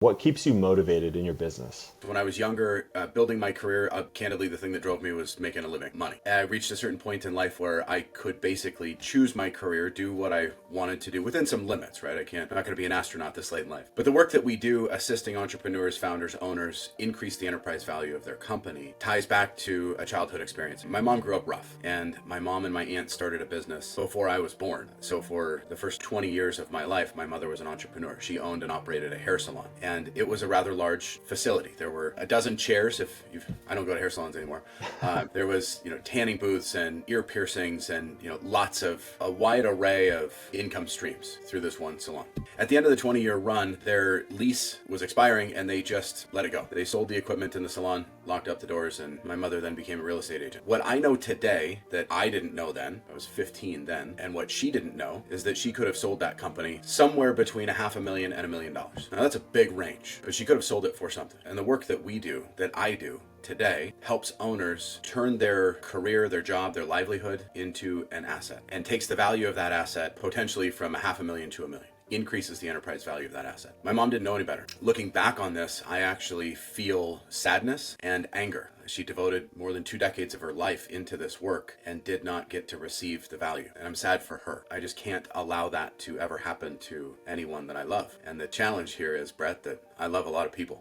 What keeps you motivated in your business? When I was younger, building my career, candidly, the thing that drove me was making a living, money. I reached a certain point in life where I could basically choose my career, do what I wanted to do within some limits, right? I'm not going to be an astronaut this late in life. But the work that we do assisting entrepreneurs, founders, owners increase the enterprise value of their company ties back to a childhood experience. My mom grew up rough, and my mom and my aunt started a business before I was born. So for the first 20 years of my life, my mother was an entrepreneur. She owned and operated a hair salon, and it was a rather large facility. There were a dozen chairs. I don't go to hair salons anymore. There was, tanning booths and ear piercings and, lots of a wide array of income streams through this one salon. At the end of the 20-year run, their lease was expiring and they just let it go. They sold the equipment in the salon, locked up the doors, and my mother then became a real estate agent. What I know today that I didn't know then, I was 15 then, and what she didn't know is that she could have sold that company somewhere between $500,000 and $1 million. Now that's a big range, but she could have sold it for something. And the work that we do, that I do today, helps owners turn their career, their job, their livelihood into an asset, and takes the value of that asset potentially from $500,000 to $1 million. Increases the enterprise value of that asset. My mom didn't know any better. Looking back on this, I actually feel sadness and anger. She devoted more than 2 decades of her life into this work and did not get to receive the value. And I'm sad for her. I just can't allow that to ever happen to anyone that I love. And the challenge here is, Brett, that I love a lot of people.